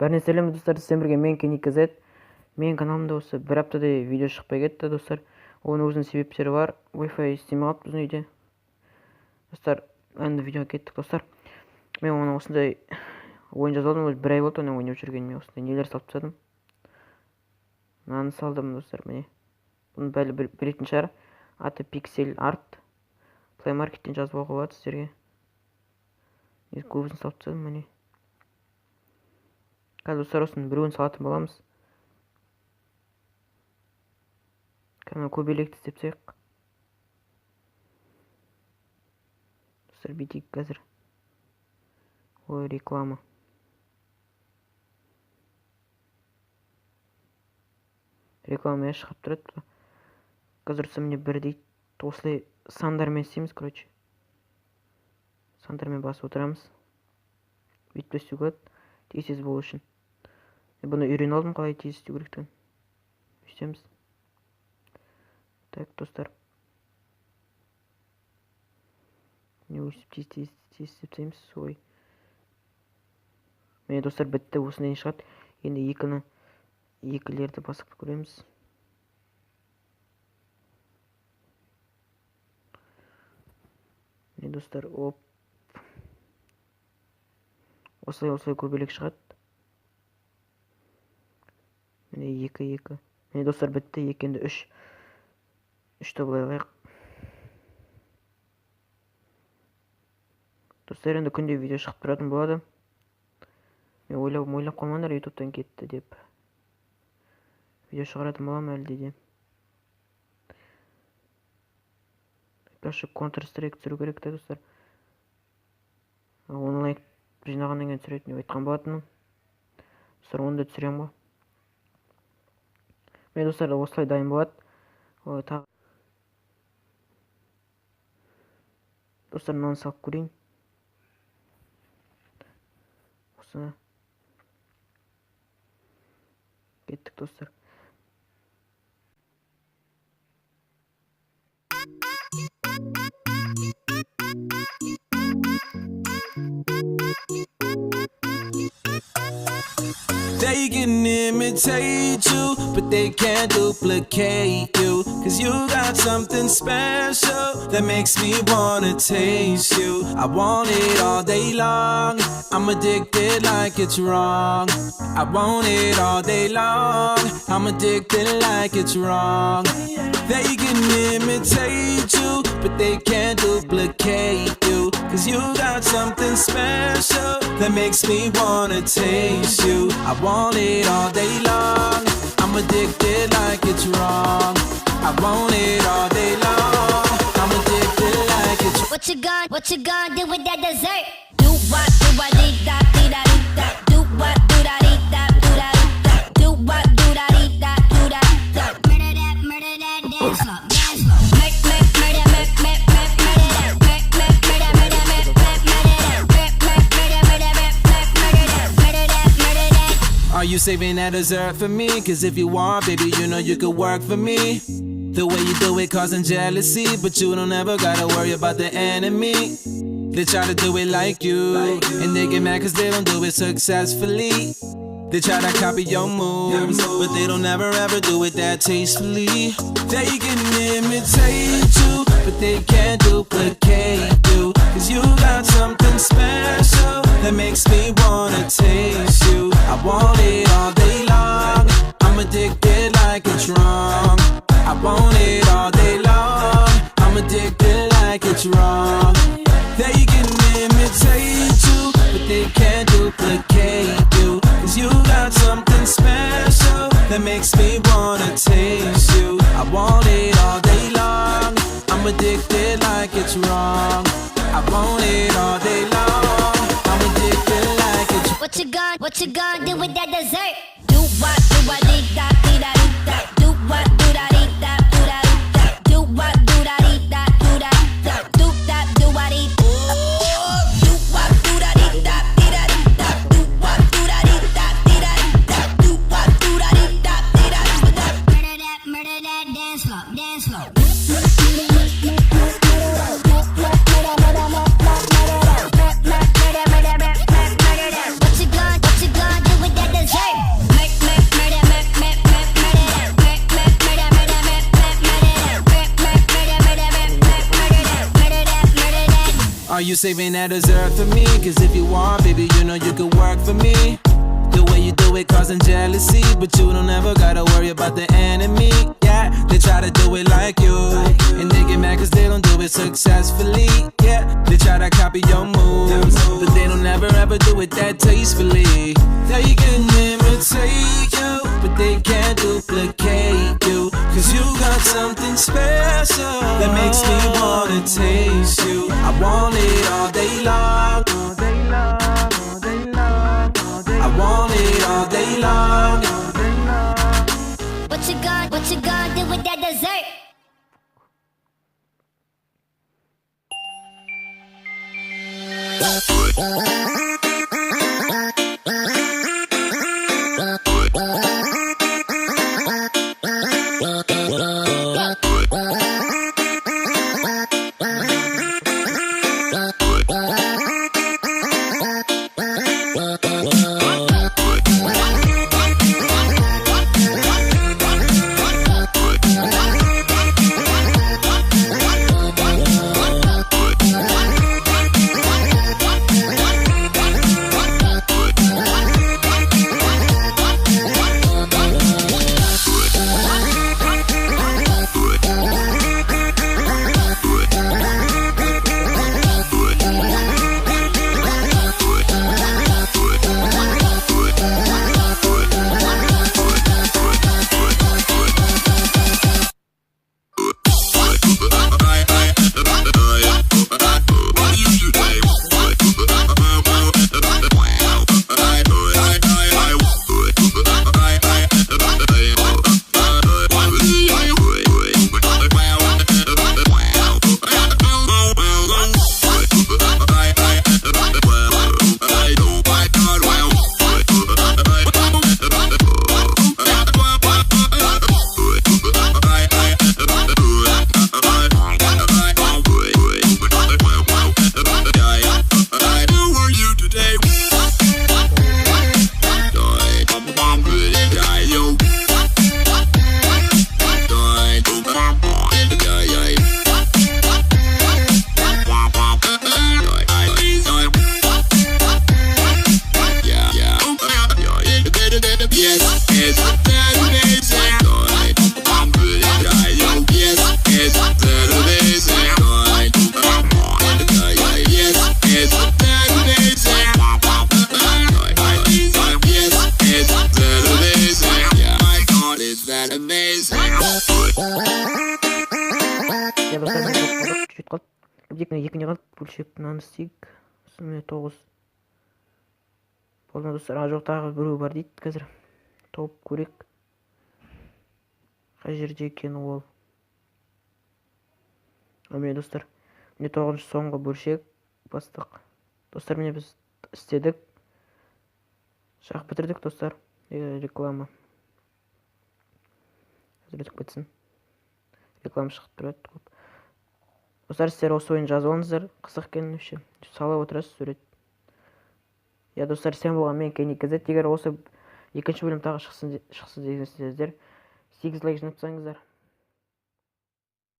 Бәріне сәлем достар, сіздермен бірге мен Kenny KZ. Менің каналымда осы бір аптадай видео шықпай кетті достар. Оның өзінің себептері бар. Wi-Fi істемей қалыпты біздің үйде. Достар, енді видеоға кеттік достар. Мен оны осындай ойын жазып алдым, бір ай болды оны ойнап жүргеніме, осындай нелер салып тастадым. Мынаны салдым достар, міне. Бұны бәлі білетін шығар. Аты Pixel Art. Play Market'тен жазып алуға болады сіздерге. Көбісін салып тастадым, міне. Қазір достар осының біреуін салатын боламыз. Қазір көбелекті істеп тастайық. Достар бүйтейік қазір. Ой, реклама. Реклама шығып тұрады. Қазір міне бір дейді. Осылай сандармен істейміз, короче. Сандармен басып отырамыз. Бүйтіп істеу болады. Тез болу үшін. Бұны үйреніп алдым, қалай тез істеу керектігін. Өстеміз. Так, достар. Не өстіп тез істеп тастаймыз. Ой. Міне достар бітті, осындай шығады. Енді екілерді басып көреміз. Міне достар, оп. Осылай көбелек шығады. Міне екі. Міне достар бітті, енді үш. Үшті бұлай алайық. Достар, енді күнде видео шығып тұратын болады. Мен ойлап қалмаңдар, ютубтан кетті деп. Видео шығаратын болам әлде де. Қазір Counter-Strike түсіру керек те, достар. Оны лайк жинағаннан кейін түсіретін деп айтқан болатынмын. Достар, оны да түсірем ғой. Мен достар, осылай дайын болады. Достар, мынаны салып көрейін. Осы. Кеттік, достар. They can imitate you, but they can't duplicate you. Cause you got something special that makes me wanna taste you. I want it all day long, I'm addicted like it's wrong. I want it all day long, I'm addicted like it's wrong. They can imitate you, but they can't duplicate you. Cause you got something special that makes me wanna taste you. I want it all day long, I'm addicted like it's wrong. I want it all day long, I'm addicted like it's wrong. What you gonna do with that dessert? Do what, dee da, dee da, dee da. Do what, do da, dee da, do da, dee da. Do what, do da, dee da, do da, dee da. Murder that, dance floor, dance floor. Are you saving that dessert for me? Cause if you are, baby, you know you could work for me. The way you do it causing jealousy, but you don't ever gotta worry about the enemy. They try to do it like you, and they get mad cause they don't do it successfully. They try to copy your moves, but they don't ever ever do it that tastefully. They can imitate you, but they can't duplicate you. Cause you got something special that makes me wanna taste you. I want it all day long, I'm addicted like it's wrong. I want it all day long, I'm addicted like it's wrong. They can imitate you, but they can't duplicate you. Cause you got something special that makes me wanna taste you. I want it all day long, I'm addicted like it's wrong. I want it all day long, I'm addicted like it's wrong. What you gonna do with that dessert? Do what, dee da, dee da, dee da. Do what, do da, dee da, do da, dee da. Do what, do da, dee da, do da, dee da. Do that, do what, dee da. Do what, do da, dee da, dee da, dee da. Do what, do da, dee da, dee da, dee da. Do what, do da, dee da, dee da, dee da. Murder that, dance floor, dance floor. What you gonna do with that? you saving that dessert for me? Cause if you want, baby, you know you could work for me. The way you do it causing jealousy, but you don't ever gotta worry about the enemy. Yeah, they try to do it like you, and they get mad cause they don't do it successfully. Yeah, they try to copy your moves, but they don't ever ever do it that tastefully. They can imitate you, but they can't duplicate you. Cause you got something special that makes me wanna taste you. I want it all day long, all day long, all day long, all day long. I want it all day long, all day long. What you gonna do with that dessert? Екіні қалып бөлшектің аны істейік. Міне 9 болды достар. Жоқ, тағы біреу бар дейді қазір. Тауып көрек. Қай жерде екен ол? Міне достар. Міне 9-шы соңғы бөлшек бастық. Достар, міне біз істедік. Шақ бітірдік достар. Реклама. Қазір өтіп кетсін. Реклама шығып тұрады көп. Достар, сіздер осы ойын жазып алыңыздар. Қызық екен вообще. Салып отырасыз сурет. Я достар, сен болған мен KennyKZ. Егер осы екінші бөлім тағы шықсын дегенсіздер 8 лайк жинап тастаңыздар.